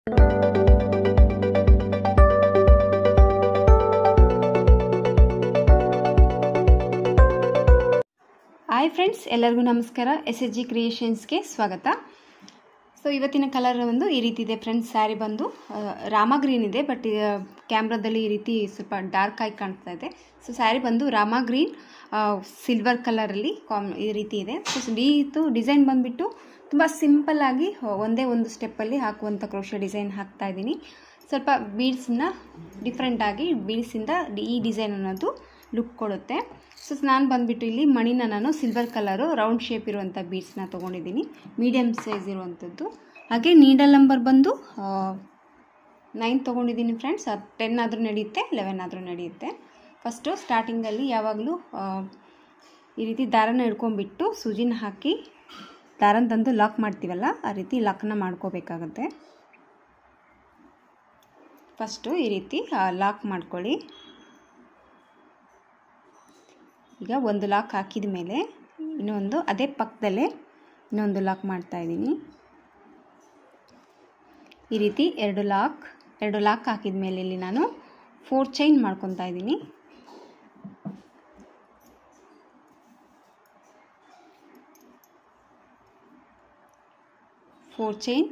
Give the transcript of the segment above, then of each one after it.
Hi friends, ಎಲ್ಲರಿಗೂ ನಮಸ್ಕಾರ. SSG ಕ್ರಿಯೇಷನ್ಸ್ಗೆ ಸ್ವಾಗತ. ಸೊ ಇವತ್ತಿನ ಕಲರ್ ಒಂದು ಈ ರೀತಿ ಇದೆ ಫ್ರೆಂಡ್ಸ್. ಸ್ಯಾರಿ ಬಂದು ರಾಮ ಗ್ರೀನ್ ಇದೆ, ಬಟ್ ಕ್ಯಾಮ್ರಾದಲ್ಲಿ ಈ ರೀತಿ ಸ್ವಲ್ಪ ಡಾರ್ಕ್ ಆಗಿ ಕಾಣ್ತಾ ಇದೆ. ಸೊ ಸ್ಯಾರಿ ಬಂದು ರಾಮ ಗ್ರೀನ್ ಸಿಲ್ವರ್ ಕಲರಲ್ಲಿ ಈ ರೀತಿ ಇದೆ. ಸೊ ಇದು ಡಿಸೈನ್ ಬಂದುಬಿಟ್ಟು ತುಂಬ ಸಿಂಪಲ್ಲಾಗಿ ಒಂದೇ ಒಂದು ಸ್ಟೆಪ್ಪಲ್ಲಿ ಹಾಕುವಂಥ ಕ್ರೋಶೆ ಡಿಸೈನ್ ಹಾಕ್ತಾ ಇದ್ದೀನಿ. ಸ್ವಲ್ಪ ಬೀಡ್ಸನ್ನ ಡಿಫ್ರೆಂಟಾಗಿ ಬೀಡ್ಸಿಂದ ಈ ಡಿಸೈನ್ ಅನ್ನೋದು ಲುಕ್ ಕೊಡುತ್ತೆ. ಸೊ ನಾನು ಬಂದುಬಿಟ್ಟು ಇಲ್ಲಿ ಮಣಿನ ನಾನು ಸಿಲ್ವರ್ ಕಲರು ರೌಂಡ್ ಶೇಪ್ ಇರುವಂಥ ಬೀಡ್ಸ್ನ ತೊಗೊಂಡಿದ್ದೀನಿ, ಮೀಡಿಯಮ್ ಸೈಜ್ ಇರುವಂಥದ್ದು. ಹಾಗೆ ನೀಡಲ್ ನಂಬರ್ ಬಂದು 9 ತೊಗೊಂಡಿದ್ದೀನಿ ಫ್ರೆಂಡ್ಸ್. 10 ಆದರೂ ನಡೆಯುತ್ತೆ, 11 ಆದರೂ ನಡೆಯುತ್ತೆ. ಫಸ್ಟು ಸ್ಟಾರ್ಟಿಂಗಲ್ಲಿ ಯಾವಾಗಲೂ ಈ ರೀತಿ ದಾರನ ಹಿಡ್ಕೊಂಡ್ಬಿಟ್ಟು ಸೂಜಿನ ಹಾಕಿ ದಾರನ ತಂದು ಲಾಕ್ ಮಾಡ್ತೀವಲ್ಲ, ಆ ರೀತಿ ಲಾಕ್ನ ಮಾಡ್ಕೋಬೇಕಾಗತ್ತೆ. ಫಸ್ಟು ಈ ರೀತಿ ಲಾಕ್ ಮಾಡ್ಕೊಳ್ಳಿ. ಈಗ ಒಂದು ಲಾಕ್ ಹಾಕಿದ ಮೇಲೆ ಇನ್ನೊಂದು ಅದೇ ಪಕ್ಕದಲ್ಲೇ ಇನ್ನೊಂದು ಲಾಕ್ ಮಾಡ್ತಾಯಿದ್ದೀನಿ. ಈ ರೀತಿ ಎರಡು ಲಾಕ್ ಹಾಕಿದ ಮೇಲೆ ಇಲ್ಲಿ ನಾನು 4 ಚೈನ್ ಮಾಡ್ಕೊತಾ ಇದ್ದೀನಿ. ಫೋರ್ ಚೈನ್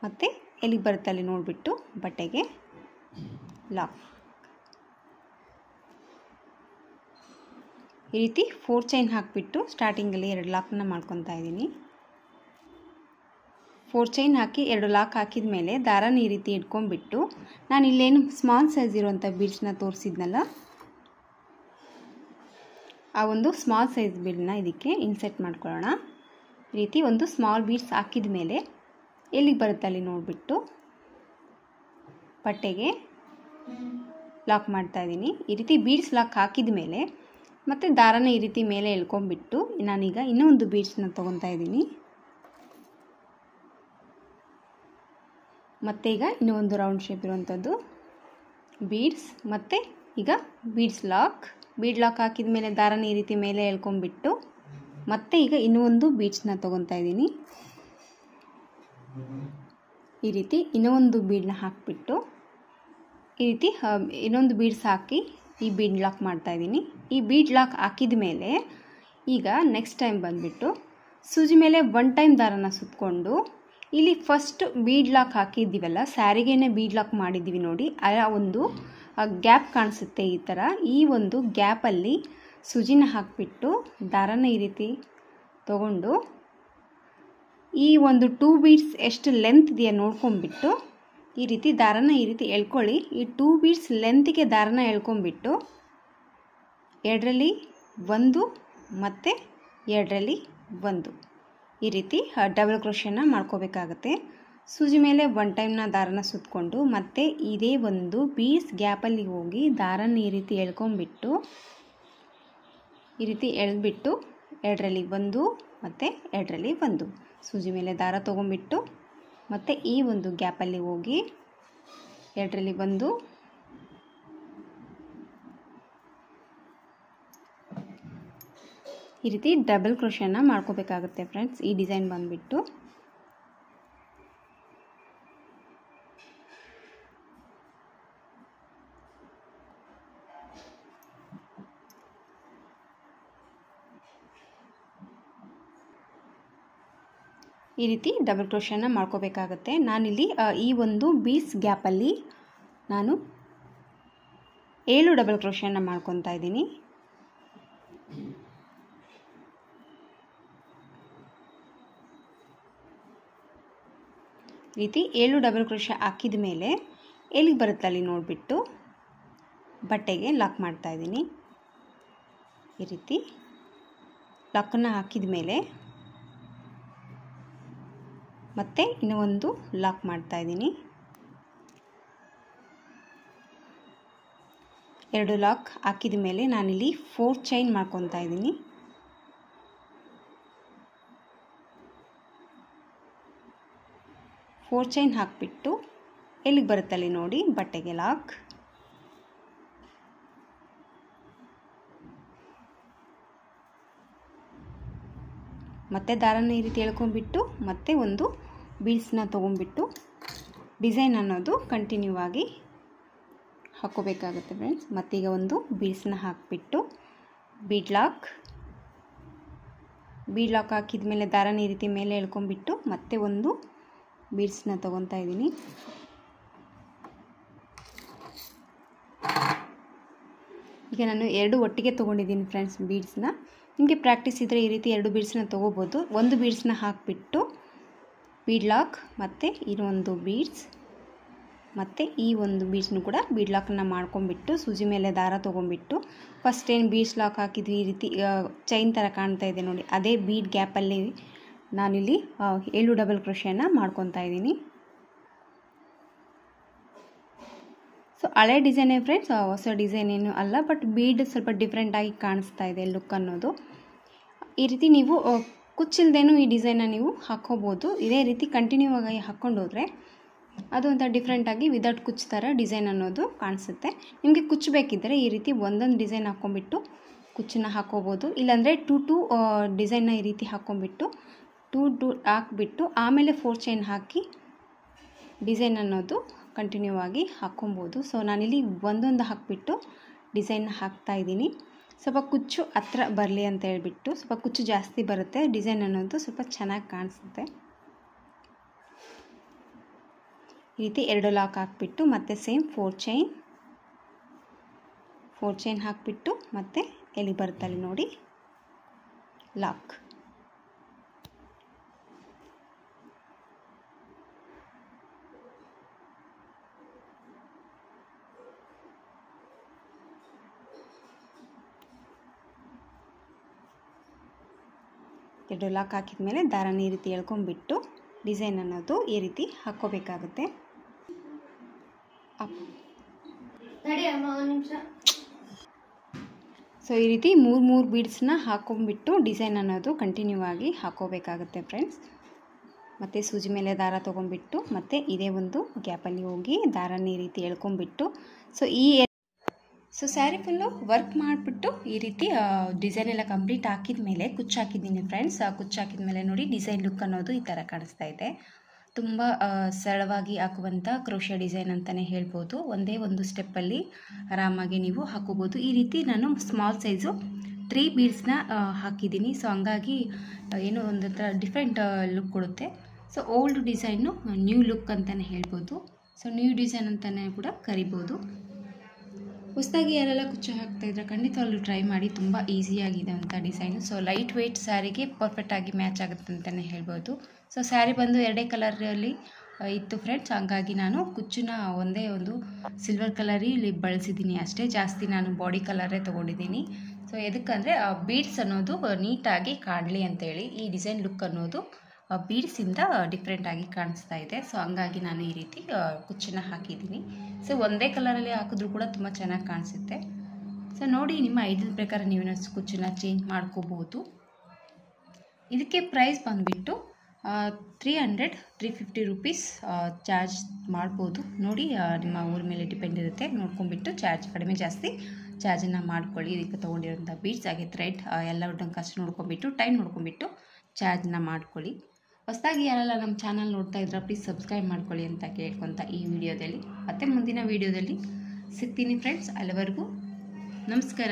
ಮತ್ತು ಎಲ್ಲಿಗೆ ಬರುತ್ತೆ ಅಲ್ಲಿ ನೋಡಿಬಿಟ್ಟು ಬಟ್ಟೆಗೆ ಲಾಕ್. ಈ ರೀತಿ 4 ಚೈನ್ ಹಾಕಿಬಿಟ್ಟು ಸ್ಟಾರ್ಟಿಂಗಲ್ಲಿ 2 ಲಾಕ್ನ ಮಾಡ್ಕೊತಾ ಇದ್ದೀನಿ. 4 ಚೈನ್ ಹಾಕಿ 2 ಲಾಕ್ ಹಾಕಿದ ಮೇಲೆ ದಾರನ ಈ ರೀತಿ ಇಟ್ಕೊಂಡ್ಬಿಟ್ಟು ನಾನು ಇಲ್ಲೇನು ಸ್ಮಾಲ್ ಸೈಜ್ ಇರುವಂಥ ಬೀಡ್ಸ್ನ ತೋರಿಸಿದ್ನಲ್ಲ, ಆ ಒಂದು ಸ್ಮಾಲ್ ಸೈಜ್ ಬೀಡನ್ನ ಇದಕ್ಕೆ ಇನ್ಸೆಟ್ ಮಾಡ್ಕೊಳ್ಳೋಣ. ಈ ರೀತಿ ಒಂದು ಸ್ಮಾಲ್ ಬೀಡ್ಸ್ ಹಾಕಿದ ಮೇಲೆ ಎಲ್ಲಿಗೆ ಬರುತ್ತೆ ಅಲ್ಲಿ ನೋಡಿಬಿಟ್ಟು ಬಟ್ಟೆಗೆ ಲಾಕ್ ಮಾಡ್ತಾಯಿದ್ದೀನಿ. ಈ ರೀತಿ ಬೀಡ್ಸ್ ಲಾಕ್ ಹಾಕಿದ ಮೇಲೆ ಮತ್ತು ದಾರನ ಈ ರೀತಿ ಮೇಲೆ ಎಳ್ಕೊಂಡ್ಬಿಟ್ಟು ನಾನೀಗ ಇನ್ನೊಂದು ಬೀಡ್ಸ್ನ ತೊಗೊತಾ ಇದ್ದೀನಿ. ಮತ್ತು ಈಗ ಇನ್ನೂ ಒಂದು ರೌಂಡ್ ಶೇಪ್ ಇರುವಂಥದ್ದು ಬೀಡ್ಸ್, ಮತ್ತು ಈಗ ಬೀಡ್ ಲಾಕ್ ಹಾಕಿದ ಮೇಲೆ ದಾರನ ಈ ರೀತಿ ಮೇಲೆ ಎಳ್ಕೊಂಡ್ಬಿಟ್ಟು ಮತ್ತೆ ಈಗ ಇನ್ನೂ ಒಂದು ಬೀಡ್ಸ್ನ ತೊಗೊತಾ ಇದ್ದೀನಿ. ಈ ರೀತಿ ಇನ್ನೂ ಒಂದು ಬೀಡನ್ನ ಹಾಕಿಬಿಟ್ಟು ಈ ರೀತಿ ಇನ್ನೊಂದು ಬೀಡ್ಸ್ ಹಾಕಿ ಈ ಬೀಡ್ ಲಾಕ್ ಮಾಡ್ತಾಯಿದ್ದೀನಿ. ಈ ಬೀಡ್ ಲಾಕ್ ಹಾಕಿದ ಮೇಲೆ ಈಗ ನೆಕ್ಸ್ಟ್ ಟೈಮ್ ಬಂದುಬಿಟ್ಟು ಸೂಜಿ ಮೇಲೆ 1 ಟೈಮ್ ದಾರನ ಸುತ್ತಕೊಂಡು ಇಲ್ಲಿ ಫಸ್ಟ್ ಬೀಡ್ ಲಾಕ್ ಹಾಕಿದ್ದೀವಲ್ಲ, ಸ್ಯಾರಿಗೇನೆ ಬೀಡ್ ಲಾಕ್ ಮಾಡಿದ್ದೀವಿ ನೋಡಿ, ಆ ಒಂದು ಗ್ಯಾಪ್ ಕಾಣಿಸುತ್ತೆ ಈ ಥರ. ಈ ಒಂದು ಗ್ಯಾಪಲ್ಲಿ ಸೂಜಿನ ಹಾಕಿಬಿಟ್ಟು ದಾರನ ಈ ರೀತಿ ತಗೊಂಡು ಈ ಒಂದು 2 ಬೀಡ್ಸ್ ಎಷ್ಟು ಲೆಂತ್ ಇದೆಯಾ ನೋಡ್ಕೊಂಬಿಟ್ಟು ಈ ರೀತಿ ದಾರನ ಈ ರೀತಿ ಎಳ್ಕೊಳ್ಳಿ. ಈ 2 ಬೀಡ್ಸ್ ಲೆಂತಿಗೆ ದಾರನ ಎಳ್ಕೊಂಬಿಟ್ಟು 2ರಲ್ಲಿ 1 ಮತ್ತು 2ರಲ್ಲಿ 1 ಈ ರೀತಿ ಡಬಲ್ ಕ್ರೋಶೆನ ಮಾಡ್ಕೋಬೇಕಾಗತ್ತೆ. ಸೂಜಿ ಮೇಲೆ 1 ಟೈಮ್ನ ದಾರನ ಸುತ್ತಕೊಂಡು ಮತ್ತೆ ಇದೇ ಒಂದು ಬೀಡ್ಸ್ ಗ್ಯಾಪಲ್ಲಿ ಹೋಗಿ ದಾರನ ಈ ರೀತಿ ಎಳ್ಕೊಂಬಿಟ್ಟು ಈ ರೀತಿ ಎಳೆದ್ಬಿಟ್ಟು 2ರಲ್ಲಿ 1 ಮತ್ತು 2ರಲ್ಲಿ 1 ಸೂಜಿ ಮೇಲೆ ದಾರ ತೊಗೊಂಬಿಟ್ಟು ಮತ್ತು ಈ ಒಂದು ಗ್ಯಾಪಲ್ಲಿ ಹೋಗಿ 2ರಲ್ಲಿ 1 ಈ ರೀತಿ ಡಬಲ್ ಕ್ರೋಶೆನ ಮಾಡ್ಕೋಬೇಕಾಗುತ್ತೆ ಫ್ರೆಂಡ್ಸ್. ಈ ಡಿಸೈನ್ ಬಂದುಬಿಟ್ಟು ಈ ರೀತಿ ಡಬಲ್ ಕ್ರೋಶೆನ ಮಾಡ್ಕೋಬೇಕಾಗತ್ತೆ. ನಾನಿಲ್ಲಿ ಈ ಒಂದು ಬೀಡ್ಸ್ ಗ್ಯಾಪಲ್ಲಿ ನಾನು 7 ಡಬಲ್ ಕ್ರೋಶೆನ ಮಾಡ್ಕೊತಾ ಇದ್ದೀನಿ. ಈ ರೀತಿ 7 ಡಬಲ್ ಕ್ರೋಶೆ ಹಾಕಿದ ಮೇಲೆ ಎಲ್ಲಿಗೆ ಬರುತ್ತೆ ಅಲ್ಲಿ ನೋಡಿಬಿಟ್ಟು ಬಟ್ಟೆಗೆ ಲಾಕ್ ಮಾಡ್ತಾ ಇದ್ದೀನಿ. ಈ ರೀತಿ ಲಾಕನ್ನು ಹಾಕಿದ ಮೇಲೆ ಮತ್ತೆ ಇನ್ನೂ ಒಂದು ಲಾಕ್ ಮಾಡ್ತಾ ಇದ್ದೀನಿ. 2 ಲಾಕ್ ಹಾಕಿದ ಮೇಲೆ ನಾನಿಲ್ಲಿ 4 ಚೈನ್ ಮಾಡ್ಕೊತಾ ಇದ್ದೀನಿ. ಫೋರ್ ಚೈನ್ ಹಾಕಿಬಿಟ್ಟು ಎಲ್ಲಿಗೆ ಬರುತ್ತೆ ಅಲ್ಲಿ ನೋಡಿ ಬಟ್ಟೆಗೆ ಲಾಕ್. ಮತ್ತೆ ದಾರನ ಈ ರೀತಿ ಎಳ್ಕೊಂಡ್ಬಿಟ್ಟು ಮತ್ತೆ ಒಂದು ಬೀಡ್ಸ್ನ ತೊಗೊಂಡ್ಬಿಟ್ಟು ಡಿಸೈನ್ ಅನ್ನೋದು ಕಂಟಿನ್ಯೂ ಆಗಿ ಹಾಕ್ಕೋಬೇಕಾಗುತ್ತೆ ಫ್ರೆಂಡ್ಸ್. ಮತ್ತೀಗ ಒಂದು ಬೀಡ್ಸ್ನ ಹಾಕಿಬಿಟ್ಟು ಬೀಡ್ ಲಾಕ್ ಹಾಕಿದ ಮೇಲೆ ದಾರನ ಈ ರೀತಿ ಮೇಲೆ ಎಳ್ಕೊಂಡ್ಬಿಟ್ಟು ಮತ್ತೆ ಒಂದು ಬೀಡ್ಸ್ನ ತೊಗೊತಾ ಇದ್ದೀನಿ. ಈಗ ನಾನು 2 ಒಟ್ಟಿಗೆ ತೊಗೊಂಡಿದ್ದೀನಿ ಫ್ರೆಂಡ್ಸ್ ಬೀಡ್ಸ್ನ. ನಿಮಗೆ ಪ್ರಾಕ್ಟೀಸ್ ಇದ್ದರೆ ಈ ರೀತಿ 2 ಬೀಡ್ಸ್ನ ತೊಗೋಬೋದು. ಒಂದು ಬೀಡ್ಸ್ನ ಹಾಕಿಬಿಟ್ಟು ಬೀಡ್ ಲಾಕ್ ಮತ್ತು ಇನ್ನೊಂದು ಬೀಡ್ಸ್ ಮತ್ತು ಈ ಒಂದು ಬೀಡ್ಸ್ನು ಕೂಡ ಬೀಡ್ ಲಾಕನ್ನು ಮಾಡ್ಕೊಂಡ್ಬಿಟ್ಟು ಸೂಜಿ ಮೇಲೆ ದಾರ ತೊಗೊಂಡ್ಬಿಟ್ಟು ಫಸ್ಟ್ ಏನು ಬೀಡ್ಸ್ ಲಾಕ್ ಹಾಕಿದ್ವಿ ಈ ರೀತಿ ಚೈನ್ ಥರ ಕಾಣ್ತಾ ಇದೆ ನೋಡಿ, ಅದೇ ಬೀಡ್ ಗ್ಯಾಪಲ್ಲಿ ನಾನಿಲ್ಲಿ 7 ಡಬಲ್ ಕ್ರೋಶೆಯನ್ನು ಮಾಡ್ಕೊತಾ ಇದ್ದೀನಿ. ಸೊ ಹಳೆ ಡಿಸೈನೇ ಫ್ರೆಂಡ್ಸ್, ಹೊಸ ಡಿಸೈನ್ ಏನು ಅಲ್ಲ, ಬಟ್ ಬೀಡ್ ಸ್ವಲ್ಪ ಡಿಫ್ರೆಂಟಾಗಿ ಕಾಣಿಸ್ತಾ ಇದೆ ಲುಕ್ ಅನ್ನೋದು. ಈ ರೀತಿ ನೀವು ಕುಚ್ಚಿಲ್ದೇನೂ ಈ ಡಿಸೈನ್ನ ನೀವು ಹಾಕ್ಕೋಬೋದು. ಇದೇ ರೀತಿ ಕಂಟಿನ್ಯೂ ಆಗಿ ಹಾಕ್ಕೊಂಡು ಹೋದರೆ ಅದು ಒಂಥರ ಡಿಫ್ರೆಂಟಾಗಿ ವಿದೌಟ್ ಕುಚ್ಚು ಥರ ಡಿಸೈನ್ ಅನ್ನೋದು ಕಾಣಿಸುತ್ತೆ. ನಿಮಗೆ ಕುಚ್ಚು ಬೇಕಿದ್ದರೆ ಈ ರೀತಿ ಒಂದೊಂದು ಡಿಸೈನ್ ಹಾಕ್ಕೊಂಡ್ಬಿಟ್ಟು ಕುಚ್ಚನ್ನು ಹಾಕ್ಕೋಬೋದು. ಇಲ್ಲಾಂದರೆ 2 ಡಿಸೈನ್ನ ಈ ರೀತಿ ಹಾಕ್ಕೊಂಡ್ಬಿಟ್ಟು 2 ಹಾಕ್ಬಿಟ್ಟು ಆಮೇಲೆ 4 ಚೈನ್ ಹಾಕಿ ಡಿಸೈನ್ ಅನ್ನೋದು ಕಂಟಿನ್ಯೂ ಆಗಿ ಹಾಕ್ಕೊಬೋದು. ಸೊ ನಾನಿಲ್ಲಿ ಒಂದೊಂದು ಹಾಕಿಬಿಟ್ಟು ಡಿಸೈನ್ ಹಾಕ್ತಾಯಿದ್ದೀನಿ. ಸ್ವಲ್ಪ ಕುಚ್ಚು ಹತ್ರ ಬರಲಿ ಅಂತ ಹೇಳ್ಬಿಟ್ಟು, ಸ್ವಲ್ಪ ಕುಚ್ಚು ಜಾಸ್ತಿ ಬರುತ್ತೆ, ಡಿಸೈನ್ ಅನ್ನೋದು ಸ್ವಲ್ಪ ಚೆನ್ನಾಗಿ ಕಾಣಿಸುತ್ತೆ. ಈ ರೀತಿ 2 ಲಾಕ್ ಹಾಕಿಬಿಟ್ಟು ಮತ್ತೆ ಸೇಮ್ 4 ಚೈನ್ ಹಾಕಿಬಿಟ್ಟು ಮತ್ತೆ ಎಲ್ಲಿ ಬರುತ್ತಲ್ಲಿ ನೋಡಿ ಲಾಕ್. ಎರಡು ಲಾಕ್ ಹಾಕಿದ ಮೇಲೆ ದಾರನ ಈ ರೀತಿ ಎಳ್ಕೊಂಡ್ಬಿಟ್ಟು ಡಿಸೈನ್ ಅನ್ನೋದು ಈ ರೀತಿ ಹಾಕ್ಕೋಬೇಕಾಗುತ್ತೆ. ಸೊ ಈ ರೀತಿ 3 ಬೀಡ್ಸ್ನ ಹಾಕ್ಕೊಂಡ್ಬಿಟ್ಟು ಡಿಸೈನ್ ಅನ್ನೋದು ಕಂಟಿನ್ಯೂ ಆಗಿ ಹಾಕ್ಕೋಬೇಕಾಗುತ್ತೆ ಫ್ರೆಂಡ್ಸ್. ಮತ್ತು ಸೂಜಿ ಮೇಲೆ ದಾರ ತೊಗೊಂಡ್ಬಿಟ್ಟು ಮತ್ತೆ ಇದೇ ಒಂದು ಗ್ಯಾಪಲ್ಲಿ ಹೋಗಿ ದಾರನ ಈ ರೀತಿ ಎಳ್ಕೊಂಡ್ಬಿಟ್ಟು ಸೊ ಸ್ಯಾರಿ ಫುಲ್ಲು ವರ್ಕ್ ಮಾಡಿಬಿಟ್ಟು ಈ ರೀತಿ ಡಿಸೈನ್ ಎಲ್ಲ ಕಂಪ್ಲೀಟ್ ಹಾಕಿದ ಮೇಲೆ ಕುಚ್ಚು ಹಾಕಿದ್ದೀನಿ ಫ್ರೆಂಡ್ಸ್. ಕುಚ್ಚು ಹಾಕಿದ ಮೇಲೆ ನೋಡಿ ಡಿಸೈನ್ ಲುಕ್ ಅನ್ನೋದು ಈ ಥರ ಕಾಣಿಸ್ತಾ ಇದೆ. ತುಂಬ ಸರಳವಾಗಿ ಹಾಕುವಂಥ ಕ್ರೋಶೆ ಡಿಸೈನ್ ಅಂತಲೇ ಹೇಳ್ಬೋದು. ಒಂದೇ ಒಂದು ಸ್ಟೆಪ್ಪಲ್ಲಿ ಆರಾಮಾಗಿ ನೀವು ಹಾಕೋಬೋದು. ಈ ರೀತಿ ನಾನು ಸ್ಮಾಲ್ ಸೈಜು 3 ಬೀಡ್ಸ್ನ ಹಾಕಿದ್ದೀನಿ. ಸೊ ಹಂಗಾಗಿ ಏನೋ ಒಂದು ಥರ ಡಿಫ್ರೆಂಟ್ ಲುಕ್ ಕೊಡುತ್ತೆ. So old design new look ಅಂತಲೇ ಹೇಳ್ಬೋದು. ಸೊ ನ್ಯೂ ಡಿಸೈನ್ ಅಂತಲೇ ಕೂಡ ಕರಿಬೋದು. ಹೊಸದಾಗಿ ಯಾರೆಲ್ಲ ಕುಚ್ಚು ಹಾಕ್ತಾಯಿದ್ರೆ ಖಂಡಿತವಾಗ್ಲೂ ಟ್ರೈ ಮಾಡಿ, ತುಂಬ ಈಸಿಯಾಗಿದೆ ಅಂತ ಡಿಸೈನು. ಸೊ ಲೈಟ್ ವೆಯ್ಟ್ ಸ್ಯಾರಿಗೆ ಪರ್ಫೆಕ್ಟಾಗಿ ಮ್ಯಾಚ್ ಆಗುತ್ತೆ ಅಂತಲೇ ಹೇಳ್ಬೋದು. ಸೊ ಸ್ಯಾರಿ ಬಂದು 2 ಕಲರಲ್ಲಿ ಇತ್ತು ಫ್ರೆಂಡ್ಸ್, ಹಂಗಾಗಿ ನಾನು ಕುಚ್ಚನ್ನ ಒಂದೇ ಒಂದು ಸಿಲ್ವರ್ ಕಲರಲ್ಲಿ ಬಳಸಿದ್ದೀನಿ ಅಷ್ಟೇ. ಜಾಸ್ತಿ ನಾನು ಬಾಡಿ ಕಲರೇ ತೊಗೊಂಡಿದ್ದೀನಿ. ಸೊ ಎದಕ್ಕಂದರೆ ಬೀಡ್ಸ್ ಅನ್ನೋದು ನೀಟಾಗಿ ಕಾಣಲಿ ಅಂತೇಳಿ ಈ ಡಿಸೈನ್ ಲುಕ್ ಅನ್ನೋದು ಬೀಡ್ಸಿಂದ ಡಿಫ್ರೆಂಟಾಗಿ ಕಾಣಿಸ್ತಾ ಇದೆ. ಸೊ ಹಂಗಾಗಿ ನಾನು ಈ ರೀತಿ ಕುಚ್ಚನ್ನು ಹಾಕಿದ್ದೀನಿ. ಸೊ ಒಂದೇ ಕಲರಲ್ಲಿ ಹಾಕಿದ್ರೂ ಕೂಡ ತುಂಬ ಚೆನ್ನಾಗಿ ಕಾಣಿಸುತ್ತೆ. ಸೊ ನೋಡಿ, ನಿಮ್ಮ ಐಡಿಯಲ್ ಪ್ರಕಾರ ನೀವು ಕುಚ್ಚನ್ನು ಚೇಂಜ್ ಮಾಡ್ಕೋಬೋದು. ಇದಕ್ಕೆ ಪ್ರೈಸ್ ಬಂದುಬಿಟ್ಟು 300-350 ರೂಪೀಸ್ ಚಾರ್ಜ್ ಮಾಡ್ಬೋದು. ನೋಡಿ, ನಿಮ್ಮ ಊರ ಮೇಲೆ ಡಿಪೆಂಡ್ ಇರುತ್ತೆ, ನೋಡ್ಕೊಂಡ್ಬಿಟ್ಟು ಚಾರ್ಜ್ ಕಡಿಮೆ ಜಾಸ್ತಿ ಚಾರ್ಜನ್ನು ಮಾಡ್ಕೊಳ್ಳಿ. ಇದಕ್ಕೆ ತೊಗೊಂಡಿರೋಂಥ ಬೀಡ್ಸ್ ಹಾಗೆ ಥ್ರೆಡ್ ಎಲ್ಲ ಕಾಸ್ಟ್ ನೋಡ್ಕೊಂಡ್ಬಿಟ್ಟು ಟೈಮ್ ನೋಡ್ಕೊಂಡ್ಬಿಟ್ಟು ಚಾರ್ಜನ್ನ ಮಾಡ್ಕೊಳ್ಳಿ. ಹೊಸದಾಗಿ ಯಾರೆಲ್ಲ ನಮ್ಮ ಚಾನಲ್ ನೋಡ್ತಾ ಇದ್ರೆ ಪ್ಲೀಸ್ ಸಬ್ಸ್ಕ್ರೈಬ್ ಮಾಡ್ಕೊಳ್ಳಿ ಅಂತ ಕೇಳ್ಕೊತ ಈ ವಿಡಿಯೋದಲ್ಲಿ ಮತ್ತೆ ಮುಂದಿನ ವಿಡಿಯೋದಲ್ಲಿ ಸಿಗ್ತೀನಿ ಫ್ರೆಂಡ್ಸ್. ಅಲ್ಲಿವರೆಗೂ ನಮಸ್ಕಾರ.